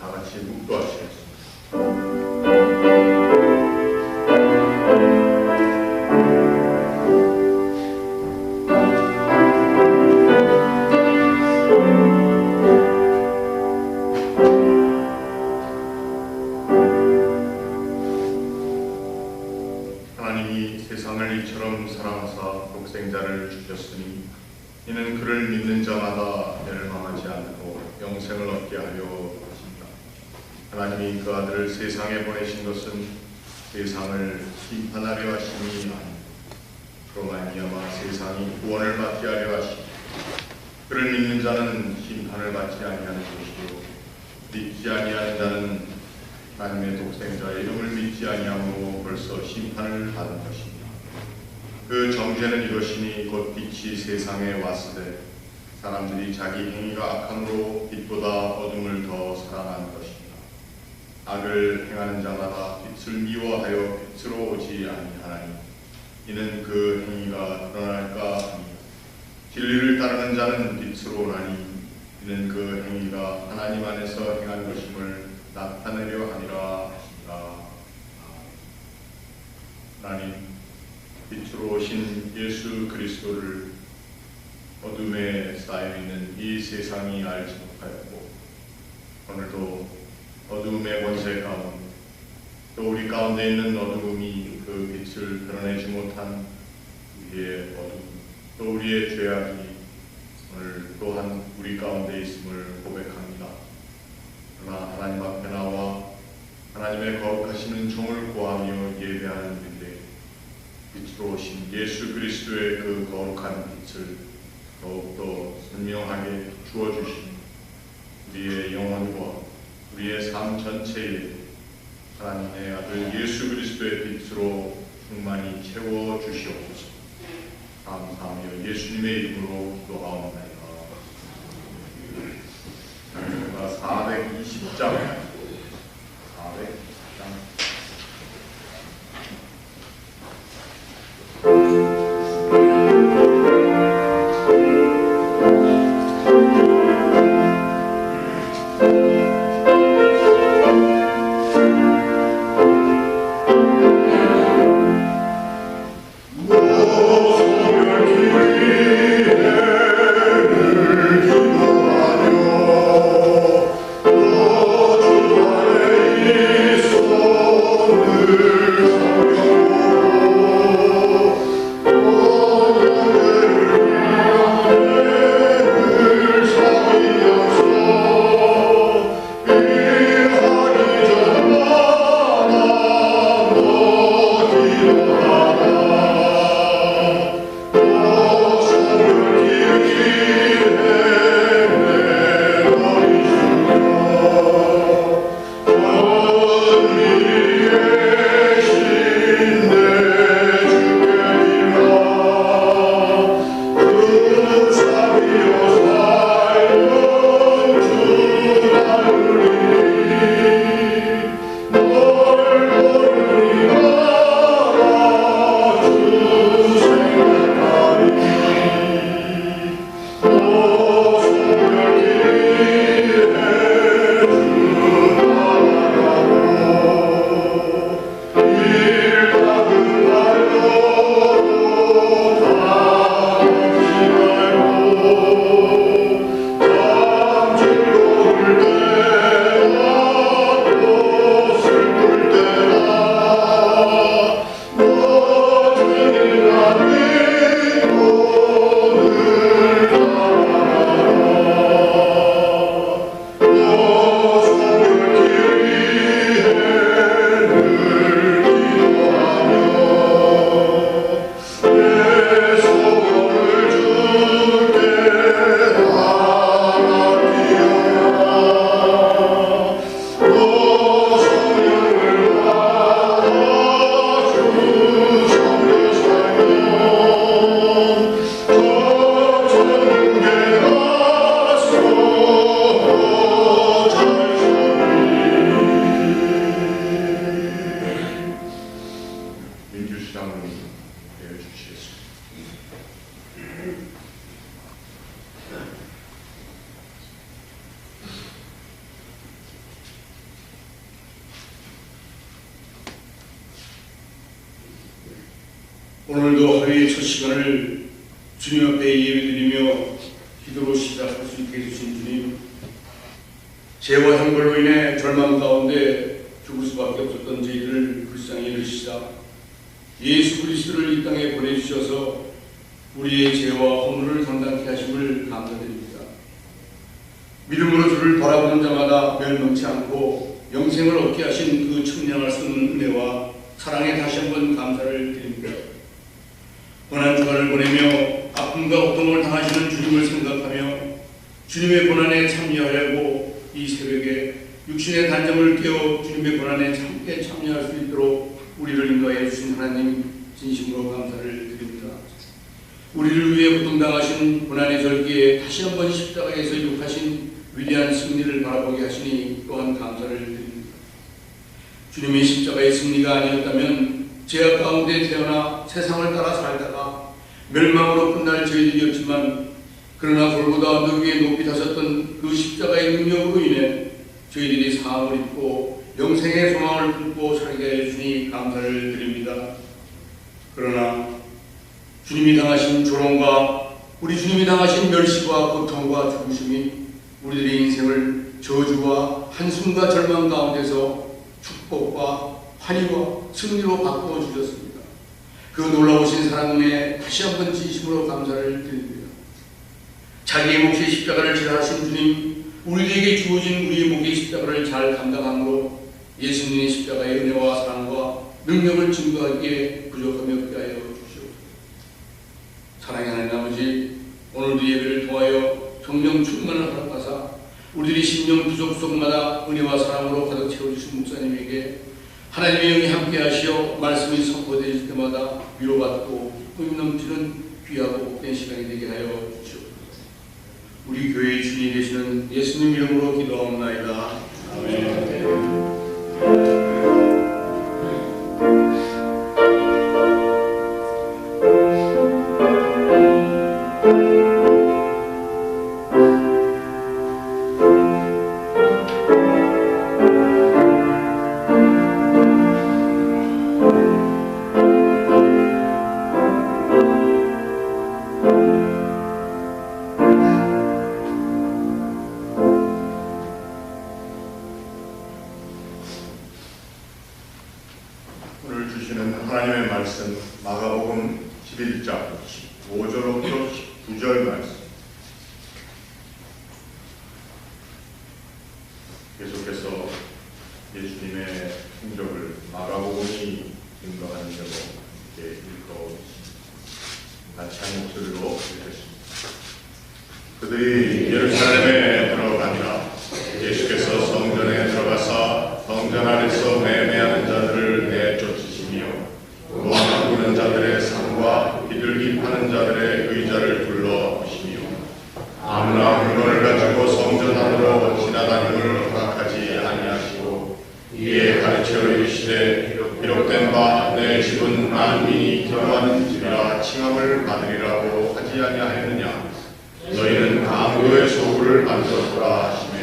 다 같이 묵도하시겠습니다. 하나님이 세상을 이처럼 사랑하사 독생자를 주셨으니 이는 그를 믿는 자마다 멸망하지 않고 영생을 얻게 하려 하십니다. 하나님이 그 아들을 세상에 보내신 것은 세상을 심판하려 하심이 아니고 그로 말미암아 세상이 구원을 받게 하려 하시니 그를 믿는 자는 심판을 받지 아니하는 것이요 믿지 아니하는 자는 하나님의 독생자의 이름을 믿지 아니함으로 벌써 심판을 받은 것입니다. 그 정죄는 이것이니 곧 빛이 세상에 왔으되 사람들이 자기 행위가 악함으로 빛보다 어둠을 더 사랑한 것입니다. 악을 행하는 자마다 빛을 미워하여 빛으로 오지 아니하나니 이는 그 행위가 드러날까 합니다. 진리를 따르는 자는 빛으로 오나니 이는 그 행위가 하나님 안에서 행한 것임을 나타내려 하니라 하시니라. 하나님 빛으로 오신 예수 그리스도를 어둠에 쌓여있는 이 세상이 알지 못하였고 오늘도 어둠의 권세 가운데 또 우리 가운데 있는 어둠이 그 빛을 드러내지 못한 우리의 어둠 또 우리의 죄악이 오늘 또한 우리 가운데 있음을 고백합니다. 그러나 하나님 앞에 나와 하나님의 거룩하시는 종을 구하며 예배하는 우리에게 빛으로 오신 예수 그리스도의 그 거룩한 빛을 더욱더 선명하게 주어주신 우리의 영혼과 우리의 삶 전체에 하나님의 아들 예수 그리스도의 빛으로 충만히 채워주시옵소서. 감사하며 예수님의 이름으로 기도하옵나이다. 420장 Oh 오늘도 하루의 첫 시간을 주님 앞에 예배드리며 기도로 시작할 수 있게 해주신 주님, 죄와 형벌로 인해 절망 가운데 죽을 수밖에 없었던 저희들을 불쌍히 여기시다 예수 그리스도를 이 땅에 보내주셔서 우리의 죄와 허물을 담당케 하심을 감사드립니다. 믿음으로 주를 바라보는 자마다 멸망치 않고 영생을 얻게 하신 그 청량할 수 없는 은혜와 사랑에 다시 한번 감사를 드립니다. 고난 주간을 보내며 아픔과 고통을 당하시는 주님을 생각하며 주님의 고난에 참여하려고 이 새벽에 육신의 단점을 깨어 주님의 고난에 함께 참여할 수 있도록 우리를 인도하여 주신 하나님 진심으로 감사를 드립니다. 우리를 위해 고통당하신 고난의 절기에 다시 한번 십자가에서 이룩하신 위대한 승리를 바라보게 하시니 또한 감사를 드립니다. 주님의 십자가의 승리가 아니었다면 죄악 가운데 태어나 세상을 따라 살다가 멸망으로 끝날 저희들이었지만, 그러나 골고다 언덕 위에 높이 다섰던 그 십자가의 능력으로 인해 저희들이 사함을 입고 영생의 소망을 품고 살게 하여 주니 감사를 드립니다. 그러나 주님이 당하신 조롱과 우리 주님이 당하신 멸시와 고통과 죽으심이 우리들의 인생을 저주와 한숨과 절망 가운데서 축복과 환희와 승리로 바꾸어 주셨습니다. 그 놀라우신 사랑에 다시 한번 진심으로 감사를 드립니다. 자기의 몫의 십자가를 지하신 주님, 우리에게 주어진 우리의 몫의 십자가를 잘 감당함으로 예수님의 십자가의 은혜와 사랑과 능력을 증거하기에 부족함이 없게 하여 주시옵소서. 사랑의 하나님 아버지, 오늘도 예배를 통하여 성령 충만을 허락하사 우리들이 심령 부족 속마다 은혜와 사랑으로 가득 채워주신 목사님에게 하나님의 영이 함께 하시어 말씀이 선포되실 때마다 위로받고 꿈이 넘치는 귀하고 복된 시간이 되게 하여 주시옵소서. 우리 교회의 주인이 되시는 예수님 이름으로 기도하옵나이다. 아멘. 오늘 주시는 하나님의 말씀 마가복음 11장 15절부터 19절 말씀. 계속해서 예수님의 행적을 마가복음이 증거하는 대로 이렇게 읽어오겠습니다. 같이 한 목소리로 읽겠습니다. 그들이 예루살렘에 들어가니라. 예수께서 성전에 들어가사 성전 안에서 매매하는 자들을 내쫓으시며 무화과 부는 자들의 상과 비둘기 파는 자들의 의자를 둘러보시며 아무나 물건을 가지고 성전 안으로 지나다님을 허락하지 아니하시고 이에 가르쳐 이르시되 기록된 바 내 집은 만민이 기도하는 집이라 칭함을 받으리라고 하지 아니하였느냐. 너희는 강도의 소굴을 만들었더라 하시매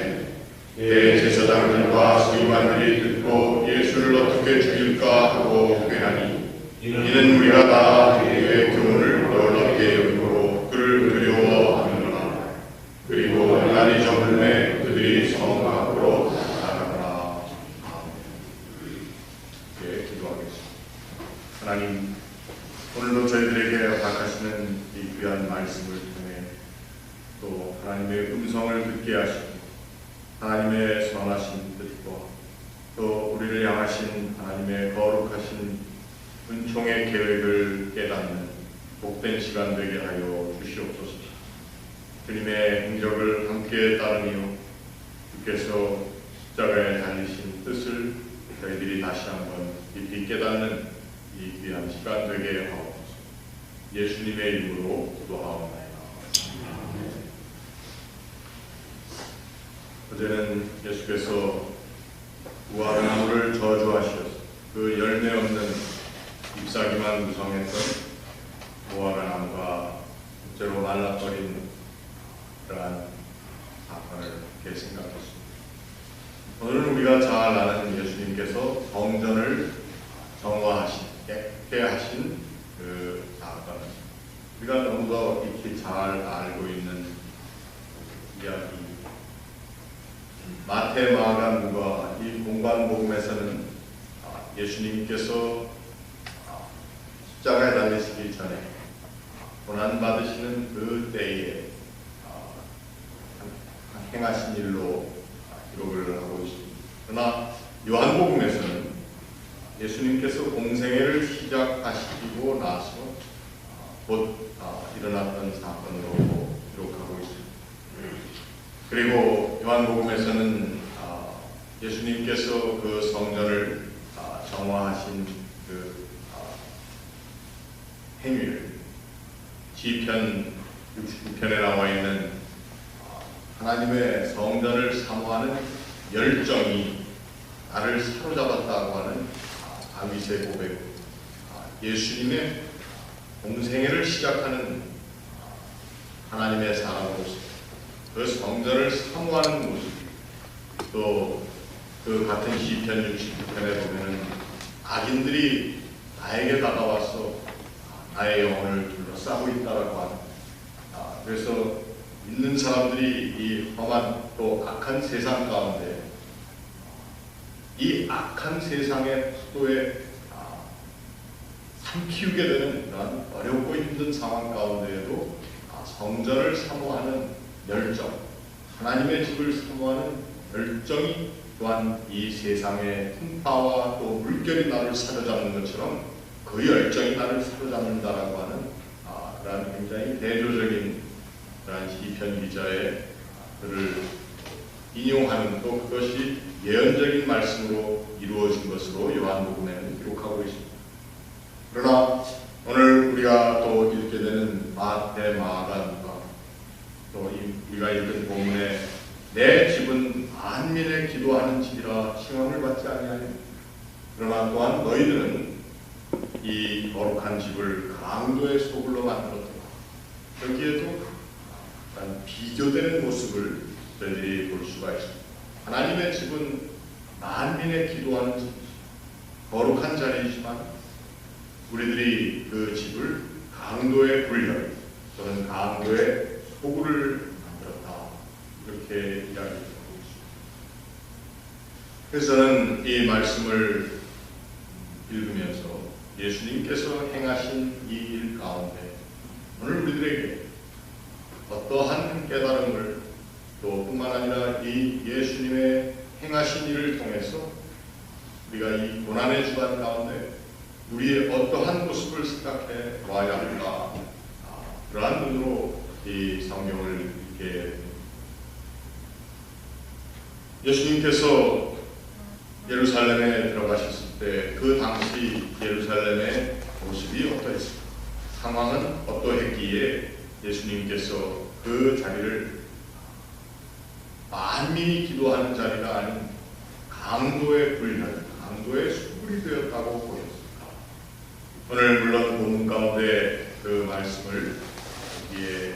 대제사장들과 서기관들이 듣고 예수를 어떻게 죽일까 하고 회하니 이는 우리가 다 그의 교훈을 놀랍게 여기고 그를 두려워하는구나. 그리고 날이 저물매 그들이 성 밖으로 나가더라. 이렇게 기도하겠습니다. 하나님, 오늘도 저희들에게 허락하시는 이 귀한 말씀을 통해 또 하나님의 음성을 듣게 하시고 하나님의 선하신 뜻과 또 우리를 향하신 하나님의 거룩하신 은총의 계획을 깨닫는 복된 시간 되게 하여 주시옵소서. 주님의 행적을 함께 따르며 주께서 십자가에 달리신 뜻을 저희들이 다시 한번 깊이 깨닫는 이 귀한 시간 되게 하옵소서. 예수님의 이름으로 기도하옵나이다. 어제는 예수께서 무화과나무를 저주하셔서 그 열매 없는 잎사귀만 무성했던 무화과나무가 실제로 말라버린 그러한 사건을 이렇게 생각했습니다. 오늘은 우리가 잘 아는 예수님께서 성전을 정화하신, 깨끗게 하신 그 사건, 우리가 너무도 익히 잘 알고 있는 이야기. 마태, 마가, 누가 이 공관복음에서는 예수님께서 십자가에 달리시기 전에 고난 받으시는 그 때에 행하신 일로 기록을 하고 있습니다. 그러나 요한복음에서는 예수님께서 공생애를 시작하시고 나서 곧 일어났던 사건으로 기록하고 있습니다. 그리고 요한복음에서는 예수님께서 그 성전을 정화하신 그 행위를 시편 69편에 나와 있는 하나님의 성전을 사모하는 열정이 나를 사로잡았다고 하는 다윗의 고백, 예수님의 공생애를 시작하는 하나님의 사람으로서 그 성전을 사모하는 모습, 또 그 같은 시편 69편에 보면은 악인들이 나에게 다가와서 나의 영혼을 둘러싸고 있다라고 하는, 그래서 믿는 사람들이 이 험한 또 악한 세상 가운데, 이 악한 세상의 파도에 삼키우게 되는 그런 어렵고 힘든 상황 가운데에도 성전을 사모하는 열정, 하나님의 집을 사모하는 열정이 또한 이 세상의 풍파와 또 물결이 나를 사로잡는 것처럼 그 열정이 나를 사로잡는다라고 하는 그런 굉장히 대조적인 그런 시편 기자의 글을 인용하는, 또 그것이 예언적인 말씀으로 이루어진 것으로 요한복음에는 기록하고 있습니다. 그러나 오늘 우리가 또 읽게 되는 마태, 마가, 누가, 또 우리가 읽은 본문에 내 집은 만민의 기도하는 집이라 칭함을 받지 아니하니, 그러나 또한 너희들은 이 거룩한 집을 강도의 소굴로 만들었다. 여기에도 비교되는 모습을 저희들이 볼 수가 있습니다. 하나님의 집은 만민의 기도하는 집, 거룩한 자리이지만 우리들이 그 집을 강도의 불혈 또는 강도의 소굴을 만들었다, 이렇게 이야기하고 있습니다. 그래서 저는 이 말씀을 읽으면서 예수님께서 행하신 이 일 가운데 오늘 우리들에게 어떠한 깨달음을, 또 뿐만 아니라 이 예수님의 행하신 일을 통해서 우리가 이 고난의 주간 가운데 우리의 어떠한 모습을 생각해 와야 할까, 그러한 눈으로 이 성경을 읽게 됩니다. 예수님께서 예루살렘에 들어가셨을 때 그 당시 예루살렘의 모습이 어떠했습니까? 상황은 어떠했기에 예수님께서 그 자리를 만민이 기도하는 자리가 아닌 강도의 불혈, 강도의 수굴이 되었다고 보였습니다. 오늘 물론 본문 가운데 그 말씀을 여기에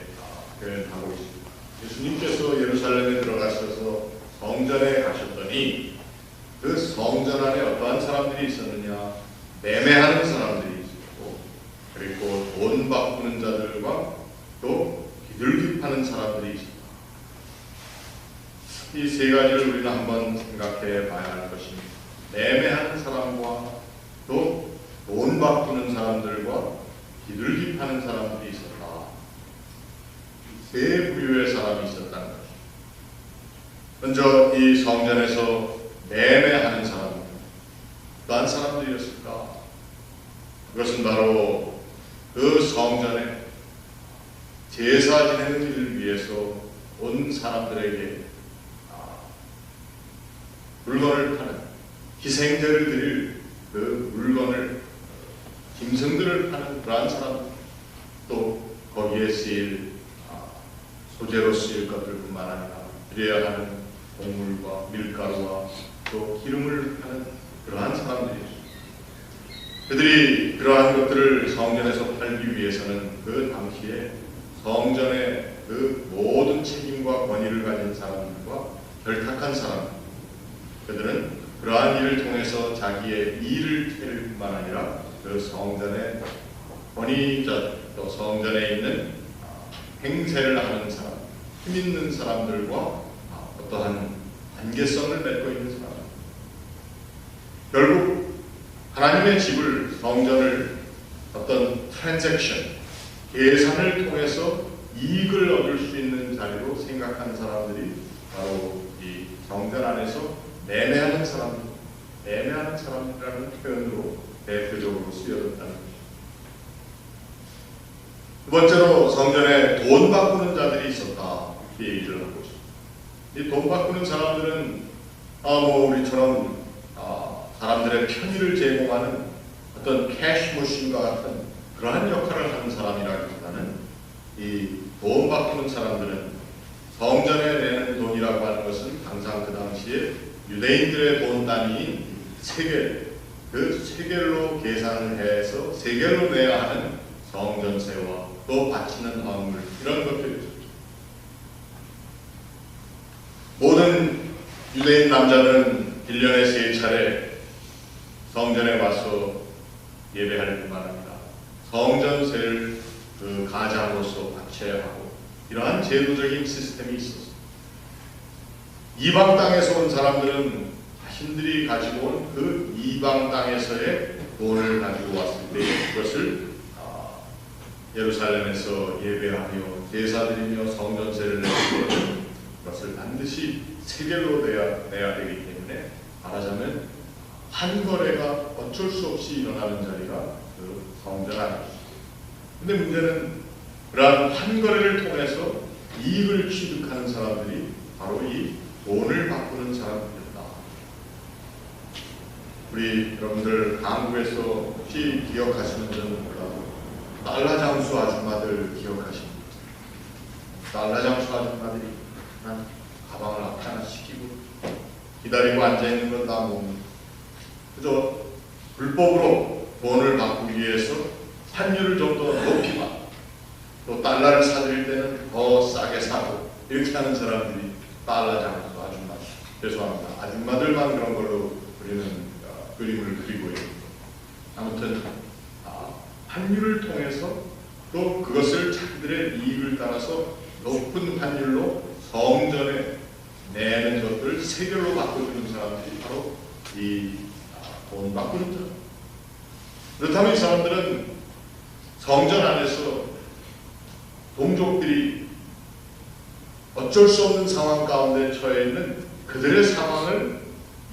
표현하고 있습니다. 예수님께서 예루살렘에 들어가셔서 성전에 가셨더니 그 성전 안에 어떠한 사람들이 있었느냐? 매매하는 사람들이 있었고, 그리고 돈 바꾸는 자들과 또 비둘기 파는 사람들이 있었다. 이 세 가지를 우리는 한번 생각해 봐야 할 것입니다. 매매하는 사람과 또 돈 바꾸는 사람들과 비둘기 파는 사람들이 있었다. 세 부류의 사람이 있었다는 것입니다. 먼저 이 성전에서 매매하는 사람들, 어떠한 사람들이었을까? 그것은 바로 그 성전에 제사 지내는 일을 위해서 온 사람들에게 물건을 파는, 희생제를 드릴 그 물건을, 짐승들을 파는 그러한 사람, 또 거기에 쓰일 소재로 쓰일 것들뿐만 아니라 드려야 하는 곡물과 밀가루와 또 기름을 파는 그러한 사람들이었습니다. 그들이 그러한 것들을 성전에서 팔기 위해서는 그 당시에 성전의 그 모든 책임과 권위를 가진 사람들과 결탁한 사람들, 그들은 그러한 일을 통해서 자기의 이익을 챙길 뿐만 아니라 그 성전의 또 성전에 있는 행세를 하는 사람, 힘 있는 사람들과 어떠한 관계성을 맺고 있는 사람. 결국 하나님의 집을, 성전을 어떤 트랜잭션, 계산을 통해서 이익을 얻을 수 있는 자리로 생각하는 사람들이 바로 이 성전 안에서 매매하는 사람들, 매매하는 사람이라는 표현으로 대표적으로 쓰여졌다는 것입니다. 두 번째로 성전에 돈 바꾸는 자들이 있었다, 이렇게 얘기를 하고 있습니다. 이 돈 바꾸는 사람들은 우리처럼 사람들의 편의를 제공하는 어떤 캐시머신과 같은 그러한 역할을 하는 사람이라기보다는 이 돈 바꾸는 사람들은 성전에 내는 돈이라고 하는 것은 항상 그 당시에 유대인들의 돈 단위인 세겔, 그 세겔로 계산을 해서 세겔로 내야 하는 성전세와 또 바치는 화물, 이런 것들이죠. 모든 유대인 남자는 1년에 3차례 성전에 와서 예배할 뿐만 아니라 성전세를 그 가장으로서 바쳐야 하고, 이러한 제도적인 시스템이 있었습니다. 이방 땅에서 온 사람들은 자신들이 가지고 온 그 이방 땅에서의 돈을 가지고 왔을 때 그것을 예루살렘에서 예배하며 제사드리며 성전세를 내고 그것을 반드시 세겔로 내야 되기 때문에 말하자면 환거래가 어쩔 수 없이 일어나는 자리가 그 성전 안이었습니다. 근데 문제는 그러한 환거래를 통해서 이익을 취득하는 사람들이 바로 이 돈을 바꾸는 사람들이었다. 우리 여러분들 한국에서 혹시 기억하시는지는 몰라도 달러 장수 아줌마들 기억하십니까? 달러 장수 아줌마들이 그냥 가방을 앞에 하나 시키고 기다리고 앉아있는 건 다 뭡니까? 그저 불법으로 돈을 바꾸기 위해서 환율을 좀 더 높이 받고 또 달러를 사드릴 때는 더 싸게 사고 이렇게 하는 사람들이 달러 장수 아줌마, 죄송합니다, 아줌마들만 그런 걸로 우리는 그림을 그리고 있습니다. 아무튼 환율을 통해서 또 그것을 자기들의 이익을 따라서 높은 환율로 성전에 내는 것들을 세겔로 바꿔주는 사람들이 바로 이 돈 바꾸는 사람. 그렇다면 이 사람들은 성전 안에서 동족들이 어쩔 수 없는 상황 가운데 처해 있는 그들의 상황을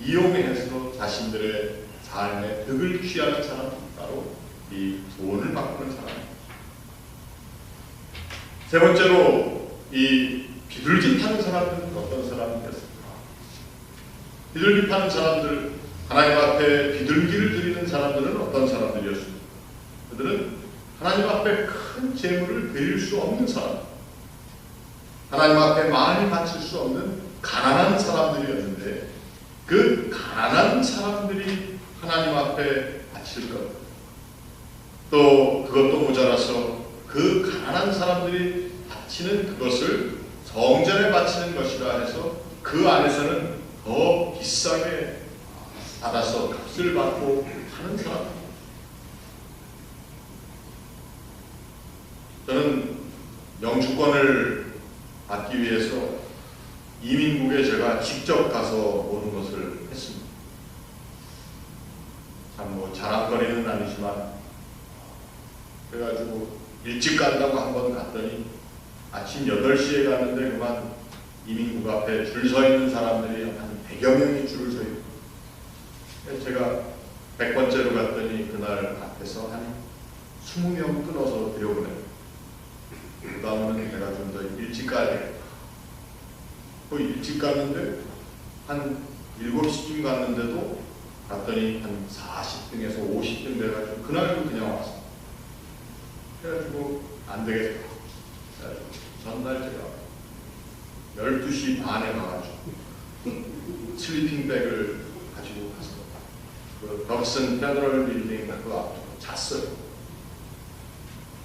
이용해서 자신들의 삶의 득을 취하는 사람이 바로 이 돈을 바꾸는 사람입니다. 세 번째로 이 비둘기 파는 사람들은 어떤 사람이었습니까? 비둘기 파는 사람들, 하나님 앞에 비둘기를 드리는 사람들은 어떤 사람들이었습니까? 그들은 하나님 앞에 큰 재물을 드릴 수 없는 사람, 하나님 앞에 많이 바칠 수 없는 가난한 사람들이었는데 그 가난한 사람들이 하나님 앞에 바칠 것, 또 그것도 모자라서 그 가난한 사람들이 바치는 그것을 성전에 바치는 것이라 해서 그 안에서는 더 비싸게 받아서 값을 받고 하는 사람. 저는 영주권을 받기 위해서 이민국에 제가 직접 가서 오는 것을 했습니다. 참 자랑거리는 아니지만 그래가지고 일찍 간다고 한번 갔더니 아침 8시에 갔는데 그만 이민국 앞에 줄 서 있는 사람들이 한 100여 명이 줄을 서 있고, 제가 100번째로 갔더니 그날 앞에서 한 20명 끊어서 들여보내요. 그 다음에는 내가 좀 더 일찍 가야겠다. 일찍 갔는데 한 7시쯤 갔는데도 갔더니 한 40등에서 50등 돼가지고 그날도 그냥 왔어. 그래가지고 안 되겠다. 그래가지고 전날 제가 12시 반에 가가지고 슬리핑백을 가지고 가서 그 덕슨 페더럴 빌딩 그 앞으로 잤어요.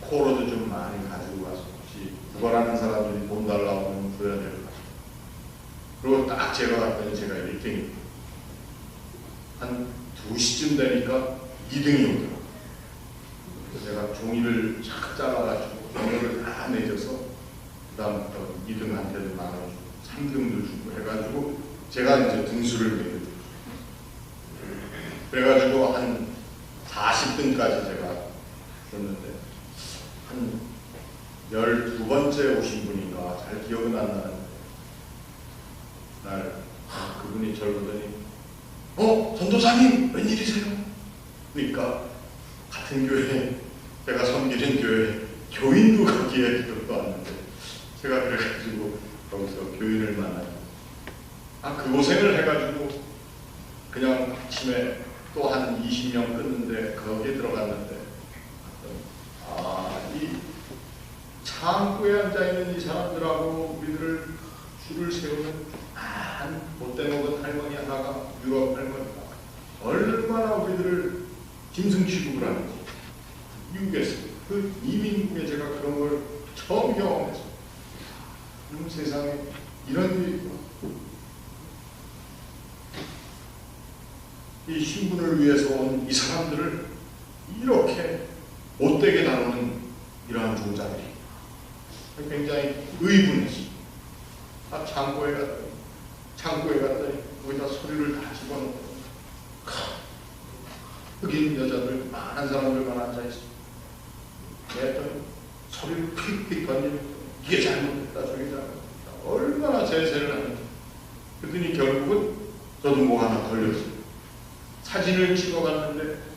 코로도 좀 많이 가지고 가서 혹시 구걸하는 사람들이 돈 달라고 하면 줘야 될 것 같아요. 그리고 딱 제가 갔더니 제가 1등이 한 2시쯤 되니까 2등이 오더라고요. 그래서 제가 종이를 착 잘라가지고 번호를 다 내줘서 그다음부터 2등한테도 나눠주고 3등도 주고 해가지고 제가 이제 등수를 매겨줬어요. 그래가지고 한 40등까지 제가 줬는데 한 12번째 오신 분인가 잘 기억은 안 나는데 날 그분이 저를 보더니 전도사님 웬일이세요? 그러니까 같은 교회 제가 섬기는 교회 교인도 거기에 기록도 왔는데 제가 그래가지고 거기서 교인을 만나고 그 고생을 해가지고 그냥 아침에 또 한 20명 끊는데 거기에 들어갔는데 이 창고에 앉아있는 이 사람들하고 우리들을 줄을 세우는 한 못돼 먹은 할머니 하나가 유럽 할머니가 얼마나 우리들을 짐승 취급을 하는지 미국에서 그 이민국에 제가 그런 걸 처음 경험했어요. 세상에 이런 일이 있구나. 이 신분을 위해서 온 이 사람들을 이렇게 못되게 다루는 이러한 종자들이 굉장히 의분했어요. 창고에 갔더니 거기다 소리를 다 집어넣고 흑인 여자들 많은 사람들만 앉아있어요. 그랬더니 소리를 픽픽 던지면서 이게 잘못됐다 저게 잘못됐다 얼마나 제세를 하는지. 그랬더니 결국은 저도 뭐 하나 걸렸어요. 사진을 찍어갔는데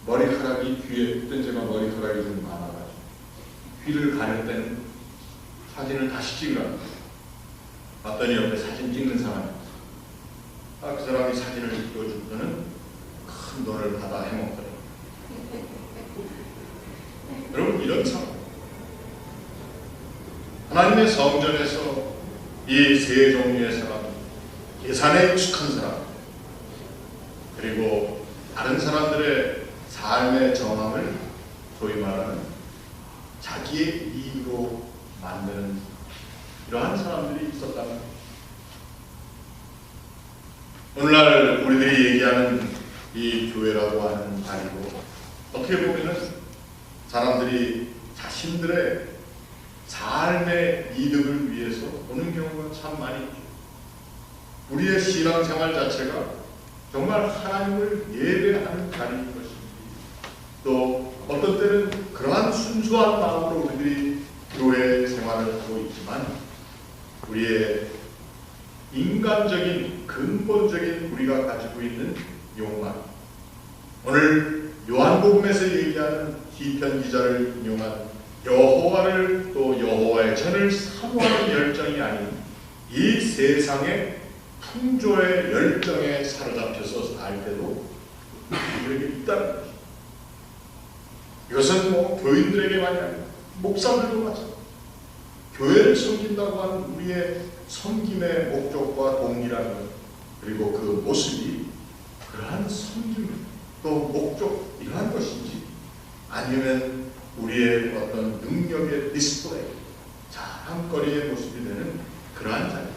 머리카락이 귀에 그때 제가 머리카락이 좀 많아가지고 귀를 가릴 때는 사진을 다시 찍으라고 봤더니 옆에 사진 찍는 사람이 그 사람이 사진을 찍어주고는 큰 돈을 받아 해먹더라고요. 여러분 이런 상황 하나님의 성전에서 이 세 종류의 사람 계산에 익숙한 사람 그리고 다른 사람들의 삶의 정황을 소위 말하는 자기의 이익으로 만드는 이러한 사람들이 있었다는 오늘날 우리들이 얘기하는 이 교회라고 하는 자리고 어떻게 보면은 사람들이 자신들의 삶의 이득을 위해서 오는 경우가 참 많이 있죠. 우리의 신앙생활 자체가 정말 하나님을 예배하는 자리인 것인지 또 어떤 때는 그러한 순수한 마음으로 우리들이 교회 생활을 하고 있지만 우리의 인간적인 근본적인 우리가 가지고 있는 욕망 오늘 요한복음에서 얘기하는 시편 기자를 인용한 여호와를 또 여호와의 전을 사모하는 열정이 아닌 이 세상의 풍조의 열정에 사로잡혀서 살 때도 우리에게 있다는 것입니다. 이것은 교인들에게만이 아니라 목사들도 마찬가지입니다. 교회를 섬긴다고 하는 우리의 섬김의 목적과 동기라는 것 그리고 그 모습이 그러한 섬김 또 목적 이러한 것인지 아니면 우리의 어떤 능력의 디스플레이 자랑거리의 모습이 되는 그러한 자리입니다.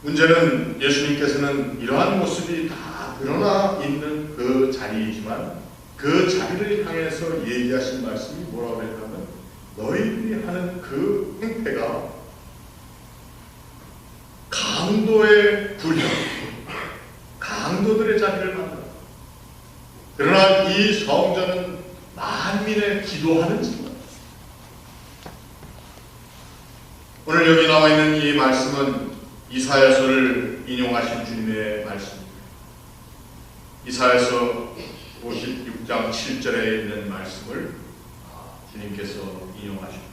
문제는 예수님께서는 이러한 모습이 다 드러나 있는 그 자리이지만 그 자리를 향해서 얘기하신 말씀이 뭐라고 했냐면 너희들이 하는 그 행태가 강도의 군형, 강도들의 자리를 만든다. 그러나 이 성전은 만민의 기도하는 집입니다. 오늘 여기 나와 있는 이 말씀은 이사야서를 인용하신 주님의 말씀입니다. 이사야서 56장 7절에 있는 말씀을 주님께서 인용하십니다.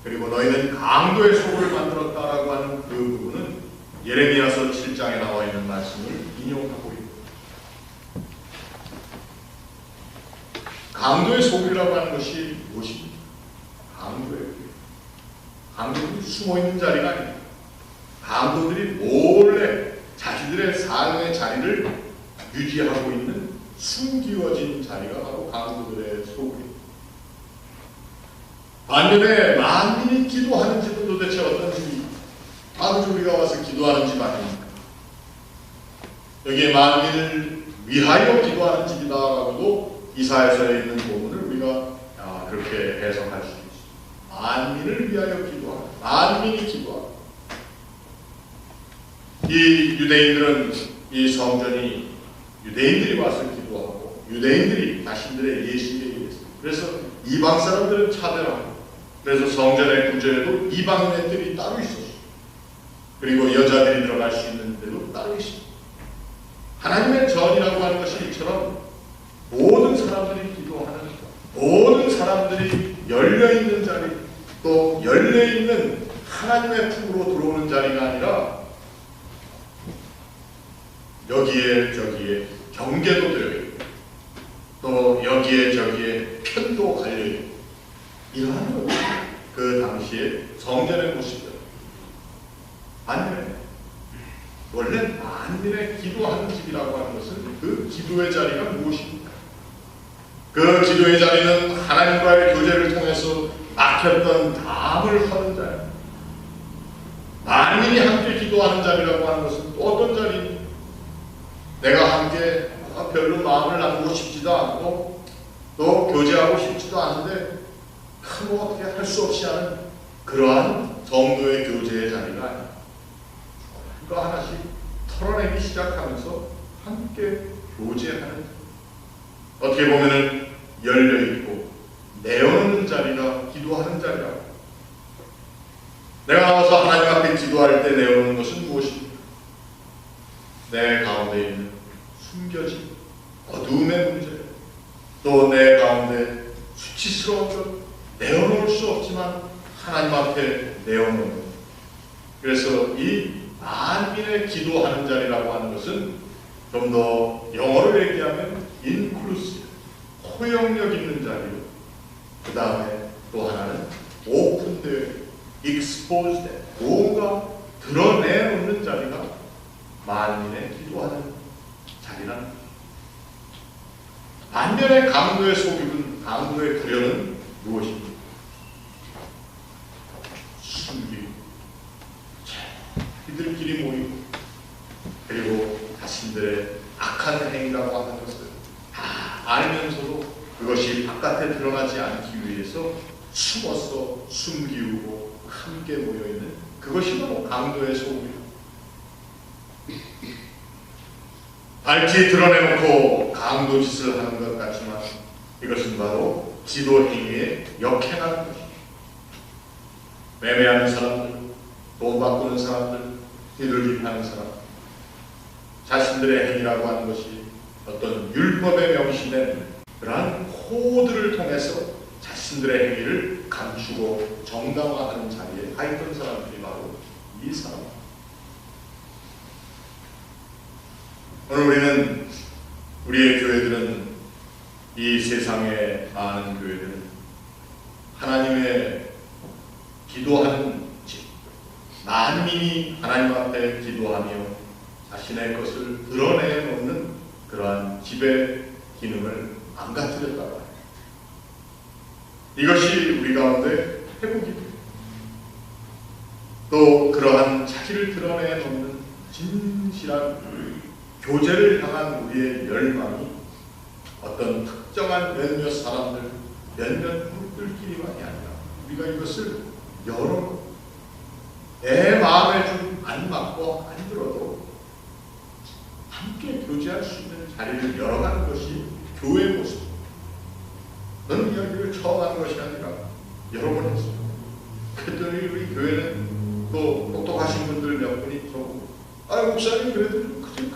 그리고 너희는 강도의 소굴을 만들었다라고 하는 그 부분은 예레미야서 7장에 나와 있는 말씀을 인용하고 있습니다. 강도의 소굴이라고 하는 것이 무엇입니까? 강도들이 숨어있는 자리가 아닙니다. 강도들이 몰래 자기들의 삶의 자리를 유지하고 있는 숨기워진 자리가 바로 강도들의 소굴입니다. 반면에 만민이 기도하는 집은 도대체 어떤 집입니까? 아버지 우리가 와서 기도하는 집 아닙니까? 여기에 만민을 위하여 기도하는 집이다라고도 이사야서에 있는 본문을 우리가 그렇게 해석할 수 있습니다. 만민을 위하여 기도하는, 만민이 기도하는. 이 유대인들은 이 성전이 유대인들이 와서 기도하고 유대인들이 자신들의 예식에 의해서, 그래서 이방 사람들은 차별하고, 그래서 성전의 구조에도 이방인의 뜰이 따로 있었어요. 그리고 여자들이 들어갈 수 있는 데도 따로 있습니다. 하나님의 전이라고 하는 것이 이처럼 모든 사람들이 기도하는, 모든 사람들이 열려있는 자리, 또 열려있는 하나님의 품으로 들어오는 자리가 아니라 여기에 저기에 경계도 되어 있고, 또 여기에 저기에 편도 갈려 있고, 이러한 것이 그 당시에 성전의 모습이었습니다. 반면에 원래 만민의 기도하는 집이라고 하는 것은 그 기도의 자리가 무엇입니까? 그 기도의 자리는 하나님과의 교제를 통해서 막혔던 담을 허는 자리입니다. 만민이 함께 기도하는 자리라고 하는 것은 또 어떤 자리입니까? 내가 함께 별로 마음을 나누고 싶지도 않고 또 교제하고 싶지도 않은데 뭐 어떻게 할 수 없이 하는 그러한 정도의 교제의 자리가 아닙니다. 이거 하나씩 털어내기 시작하면서 함께 교제하는, 어떻게 보면은 열려있고 내어놓는 자리가 기도하는 자리라고. 내가 나와서 하나님 앞에 기도할 때 내어놓는 것은 무엇입니까? 내 가운데 있는 숨겨진 어두움의 문제, 또 내 가운데 수치스러운 것, 내어놓을 수 없지만 하나님 앞에 내어놓는 것. 그래서 이 만민의 기도하는 자리라고 하는 것은 좀 더 영어로 얘기하면 inclusive, 포용력 있는 자리고, 그 다음에 또 하나는 open되어 exposed, 뭔가 드러내놓는 자리가 만민의 기도하는 자리라는 거죠. 반면에 강도의 속임은, 강도의 구려는 무엇입니까? 숨기고 이들끼리 모이고, 그리고 자신들의 악한 행위라고 하는 것을 다 알면서도 그것이 바깥에 드러나지 않기 위해서 숨어서 숨기우고 함께 모여있는, 그것이 바로 강도의 속임입니다. 밝히 드러내놓고 강도 짓을 하는 것 같지만 이것은 바로 기도 행위에 역행하는 것입니다. 매매하는 사람들, 돈 바꾸는 사람들, 비둘기파는 사람, 자신들의 행위라고 하는 것이 어떤 율법에 명시된 그러한 코드를 통해서 자신들의 행위를 감추고 정당화하는 자리에 가 있던 사람들이 바로 이 사람입니다. 오늘 우리는, 우리의 교회들은, 이 세상의 많은 교회들은 하나님의 기도하는 집, 만민이 하나님 앞에 기도하며 자신의 것을 드러내놓는 그러한 집의 기능을 망가뜨렸다고 합니다. 이것이 우리 가운데 회복이 됩니다. 또 그러한 자기를 드러내놓는 진실한 교제를 향한 우리의 열망이 어떤 특정한 몇몇 사람들, 몇몇 그룹들끼리만이 아니라 우리가 이것을 여러, 내 마음에 좀 안 맞고 안 들어도 함께 교제할 수 있는 자리를 열어가는 것이 교회의 모습. 넌 이야기를 처음 하는 것이 아니라 여러 번 했어요. 그랬더니 우리 교회는 또 똑똑하신 분들 몇 분이 들어오고, 목사님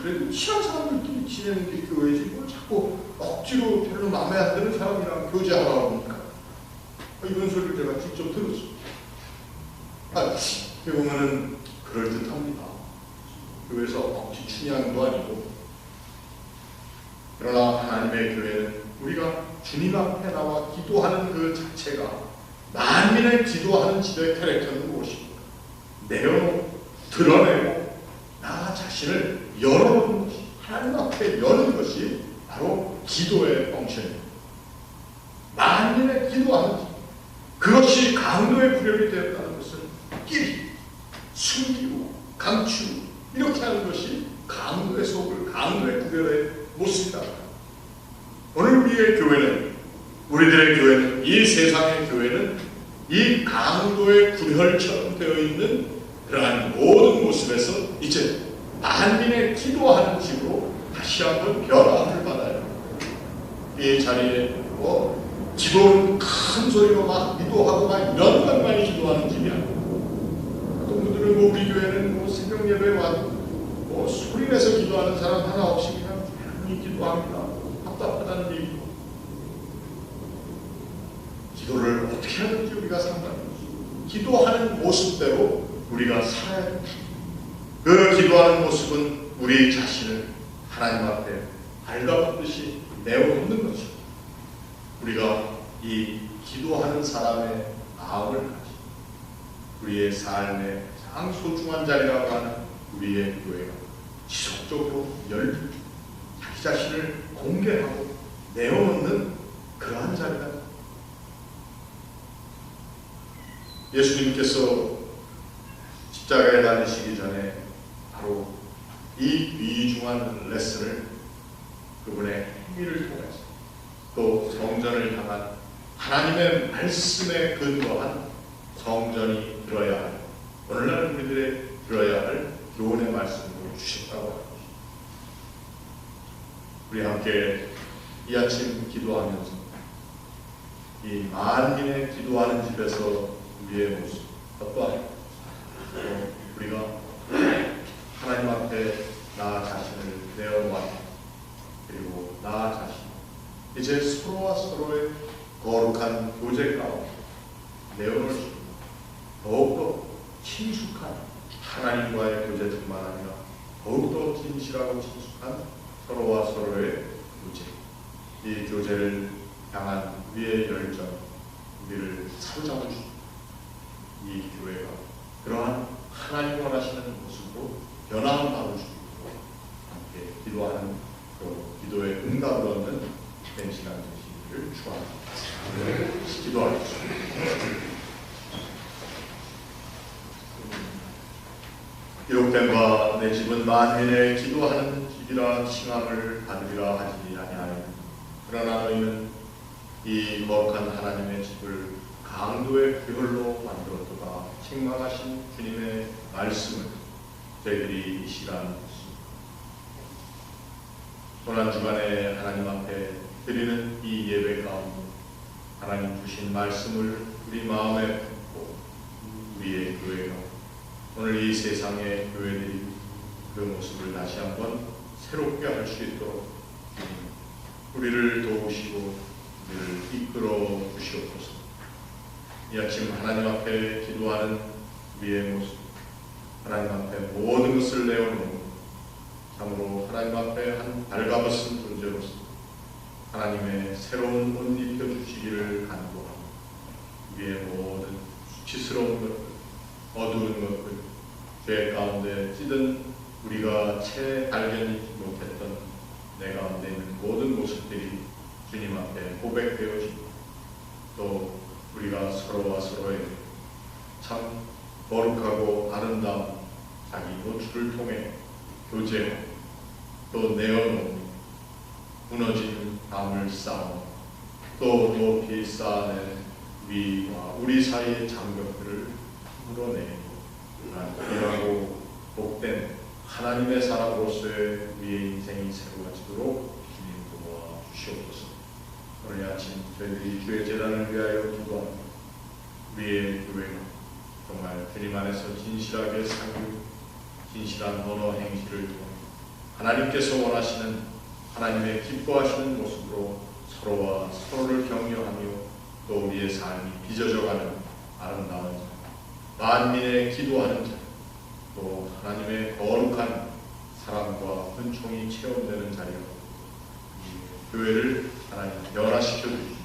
그래도 친한 사람들끼리 지내는 게 교회지 뭘 자꾸 억지로 별로 마음에 안 드는 사람이랑 교제하라고 합니까? 이런 소리를 제가 직접 들었어요. 어떻게 보면은 그럴듯합니다. 교회에서 억지 춘향도 아니고. 그러나 하나님의 교회는 우리가 주님 앞에 나와 기도하는 그 자체가, 만민의 기도하는 집의 캐릭터는 무엇입니까? 내어놓고 드러내고 나 자신을 열어놓는 것이, 하나님 앞에 여는 것이 바로 기도의 펑션입니다. 만민의 기도하는 집, 그것이 강도의 구력이 되었다는 것은 끼리 숨기고 감추고 이렇게 하는 것이 강도의 속을, 강도의 구별의 모습이다. 오늘 우리의 교회는, 우리들의 교회는, 이 세상의 교회는 이 강도의 구혈처럼 되어 있는 그러한 모든 모습에서 이제 만민의 기도하는 집으로 다시 한번 변화를 받아요. 이 자리에 기도는 큰 소리로 막 기도하고 막 이런 것만이 기도하는 집이 아니고, 어떤 분들은 우리 교회는 새벽 예배에 와도 소리 내서 기도하는 사람 하나 없이 그냥 조용히 기도합니다. 답답하다는 얘기고, 기도를 어떻게 하든지 우리가 상관없어요. 기도하는 모습대로 우리가 살아야 됩니다. 그 기도하는 모습은 우리 자신을 하나님 앞에 발가벗듯이 내어놓는 것입니다. 우리가 이 기도하는 사람의 마음을 가지고 우리의 삶의 가장 소중한 자리라고 하는 우리의 교회가 지속적으로 열리고 자기 자신을 공개하고 내어놓는 그러한 자리다. 예수님께서 십자가에 달리시기 전에 바로 이 귀중한 레슨을 그분의 행위를 통해서 또 성전을 향한 하나님의 말씀에 근거한 성전이 들어야 할, 오늘날 우리들의 들어야 할 교훈의 말씀으로 주셨다고 합니다. 우리 함께 이 아침 기도하면서 이 만민의 기도하는 집에서 우리의 모습 어떠합니까? 우리가 하나님 앞에 나 자신을 내어놓았다. 그리고 나 자신 이제 서로와 서로의 거룩한 교제 가운데 내어놓을 수 있는 더욱더 친숙한 하나님과의 교제뿐만 아니라 더욱더 진실하고 친숙한 서로와 서로의 교제, 이 교제를 향한 우리의 열정, 우리를 사로잡을 수 있는 이 교회가 그러한 하나님 원하시는 모습으로 변화를 받을 수 있도록 함께 기도하는, 또 기도의 응답을 얻는 된 시간 되시기를 축원합니다. 기도하겠습니다. 기록된 바 내 집은 만민의 기도하는 집이라 칭함을 받으리라 하지 아니하니, 그러나 너희는 이 거룩한 하나님의 집을 강도의 그혈로 만들었도다 책망하신 주님의 말씀을 저희들이 이 시간 고난주간에 하나님 앞에 드리는 이 예배 가운데 하나님 주신 말씀을 우리 마음에 품고 우리의 교회가 오늘 이 세상의 교회들이 그 모습을 다시 한번 새롭게 할 수 있도록 우리를 도우시고 우리를 이끌어 주시옵소서. 이 아침 하나님 앞에 기도하는 우리의 모습, 하나님 앞에 모든 것을 내어놓고 참으로 하나님 앞에 한 발가벗은 존재로서 하나님의 새로운 옷 입혀주시기를 간구하고 우리의 모든 수치스러운 것들, 어두운 것들, 죄 가운데 찌든 우리가 채 발견하지 못했던 내 가운데 있는 모든 모습들이 주님 앞에 고백되어지고, 또 우리가 서로와 서로에게 참 거룩하고 아름다운 자기 노출을 통해 교제하고 또 내어놓고 무너진 담을 쌓아 또 높이 쌓아낸 위와 우리 사이의 장벽들을 물어내고 일하고 복된 하나님의 사람으로서의 우리의 인생이 새로워지도록 주님 도와 주시옵소서. 오늘 아침 저희들이 주의 재단을 위하여 기도합니다. 우리의 교회가 정말 주님 안에서 진실하게 살고 진실한 언어 행실을 통해 하나님께서 원하시는 하나님의 기뻐하시는 모습으로 서로와 서로를 격려하며 또 우리의 삶이 빚어져가는 아름다운 자, 만민의 기도하는 자, 또 하나님의 거룩한 사랑과 은총이 체험되는 자리로 교회를 하나님 변화시켜 주시고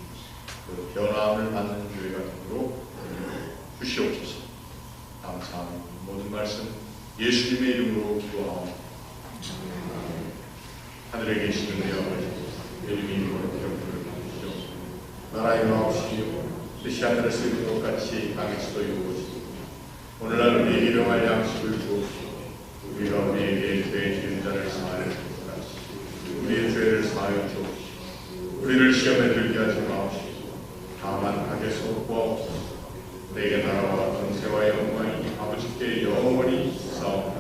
그 변화함을 받는 교회가 되도록 주시옵소서. 감사합니다. 모든 말씀 예수님의 이름으로 기도하옵니다. 하늘에 계시는 내 아버지, 이름이 거룩히 여겨주시옵소서. 나라의 나옵시며 뜻이 하늘에서 이룬 것 같이 땅에서도 이루어지고, 오늘날 우리에게 일용할 양식을 주옵시고 우리가 우리에게 죄 지은 자를 사하여 줄 것 같이 우리의 죄를 시험에 들게 하지 마옵시고 다만 악에서 구하옵소서. 내게 나라와 권세와 영광이 아버지께 영원히 있사옵나이다.